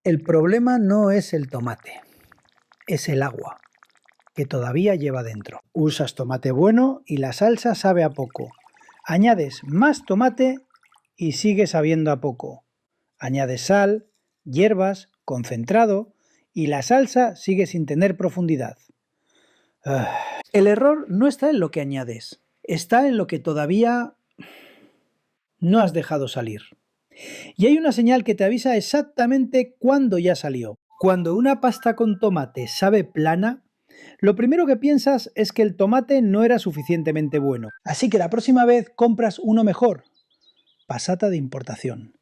El problema no es el tomate, es el agua, que todavía lleva dentro. Usas tomate bueno y la salsa sabe a poco. Añades más tomate y sigue sabiendo a poco. Añades sal, hierbas, concentrado y la salsa sigue sin tener profundidad. El error no está en lo que añades, está en lo que todavía no has dejado salir. Y hay una señal que te avisa exactamente cuándo ya salió. Cuando una pasta con tomate sabe plana, lo primero que piensas es que el tomate no era suficientemente bueno. Así que la próxima vez compras uno mejor. Passata de importación.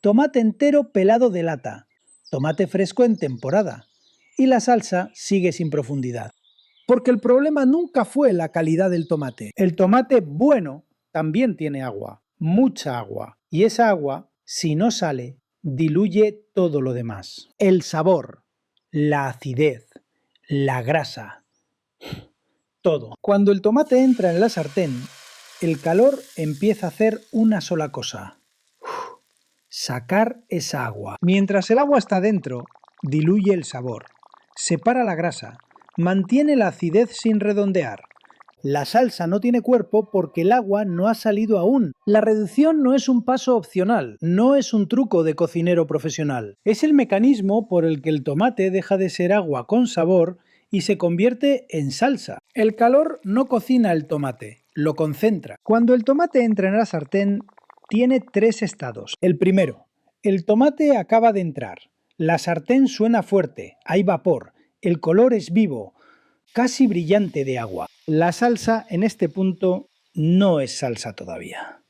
Tomate entero pelado de lata. Tomate fresco en temporada. Y la salsa sigue sin profundidad. Porque el problema nunca fue la calidad del tomate. El tomate bueno también tiene agua, mucha agua. Y esa agua, si no sale, diluye todo lo demás. El sabor, la acidez, la grasa, todo. Cuando el tomate entra en la sartén, el calor empieza a hacer una sola cosa: sacar esa agua. Mientras el agua está dentro, diluye el sabor, separa la grasa, mantiene la acidez sin redondear. La salsa no tiene cuerpo porque el agua no ha salido aún. La reducción no es un paso opcional, no es un truco de cocinero profesional. Es el mecanismo por el que el tomate deja de ser agua con sabor y se convierte en salsa. El calor no cocina el tomate, lo concentra. Cuando el tomate entra en la sartén, tiene tres estados. El primero, el tomate acaba de entrar. La sartén suena fuerte, hay vapor, el color es vivo, casi brillante de agua. La salsa en este punto no es salsa todavía,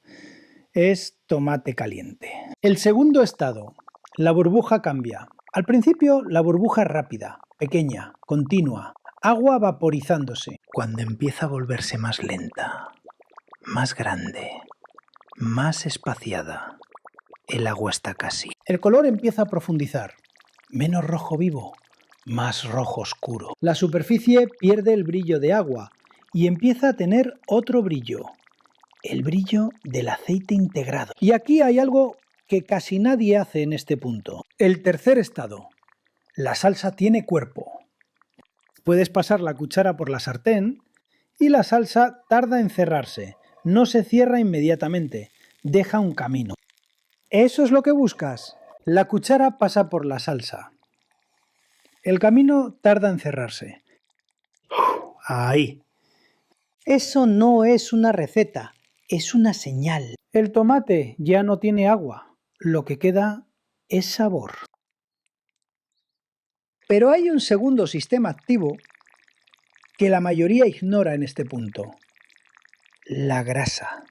es tomate caliente. El segundo estado, la burbuja cambia. Al principio la burbuja es rápida, pequeña, continua, agua vaporizándose. Cuando empieza a volverse más lenta, más grande, más espaciada, el agua está casi. El color empieza a profundizar, menos rojo vivo, más rojo oscuro. La superficie pierde el brillo de agua y empieza a tener otro brillo, el brillo del aceite integrado. Y aquí hay algo que casi nadie hace en este punto. El tercer estado, la salsa tiene cuerpo. Puedes pasar la cuchara por la sartén y la salsa tarda en cerrarse, no se cierra inmediatamente, deja un camino. ¿Eso es lo que buscas? La cuchara pasa por la salsa. El camino tarda en cerrarse. Ahí. Eso no es una receta, es una señal. El tomate ya no tiene agua, lo que queda es sabor. Pero hay un segundo sistema activo que la mayoría ignora en este punto: la grasa.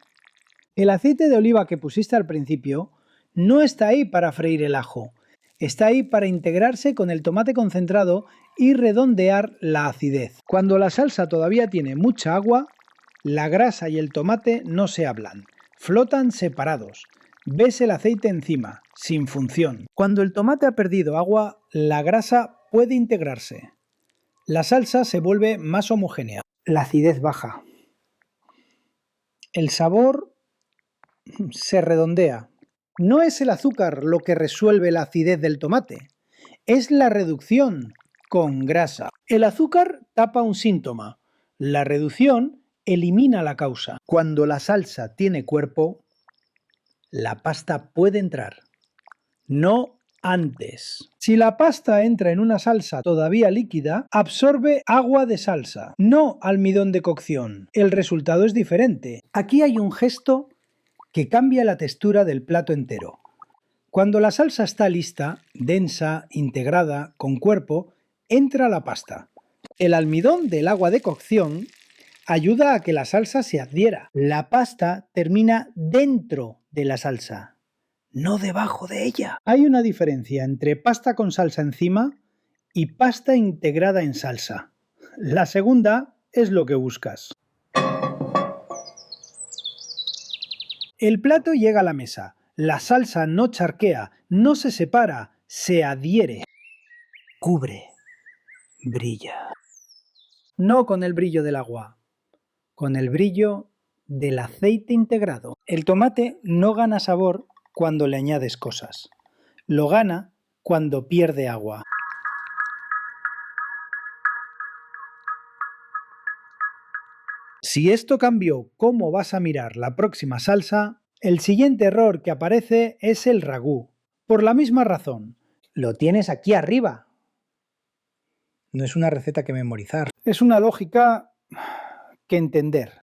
El aceite de oliva que pusiste al principio no está ahí para freír el ajo, está ahí para integrarse con el tomate concentrado y redondear la acidez. Cuando la salsa todavía tiene mucha agua, la grasa y el tomate no se hablan, flotan separados. Ves el aceite encima, sin función. Cuando el tomate ha perdido agua, la grasa puede integrarse. La salsa se vuelve más homogénea. La acidez baja. El sabor se redondea. No es el azúcar lo que resuelve la acidez del tomate, es la reducción con grasa. El azúcar tapa un síntoma, la reducción elimina la causa. Cuando la salsa tiene cuerpo, la pasta puede entrar, no antes. Si la pasta entra en una salsa todavía líquida, absorbe agua de salsa, no almidón de cocción. El resultado es diferente. Aquí hay un gesto que cambia la textura del plato entero. Cuando la salsa está lista, densa, integrada, con cuerpo, entra la pasta. El almidón del agua de cocción ayuda a que la salsa se adhiera. La pasta termina dentro de la salsa, no debajo de ella. Hay una diferencia entre pasta con salsa encima y pasta integrada en salsa. La segunda es lo que buscas. El plato llega a la mesa. La salsa no charquea, no se separa, se adhiere. Cubre, brilla. No con el brillo del agua, con el brillo del aceite integrado. El tomate no gana sabor cuando le añades cosas. Lo gana cuando pierde agua. Si esto cambió cómo vas a mirar la próxima salsa, el siguiente error que aparece es el ragú. Por la misma razón, lo tienes aquí arriba. No es una receta que memorizar. Es una lógica que entender.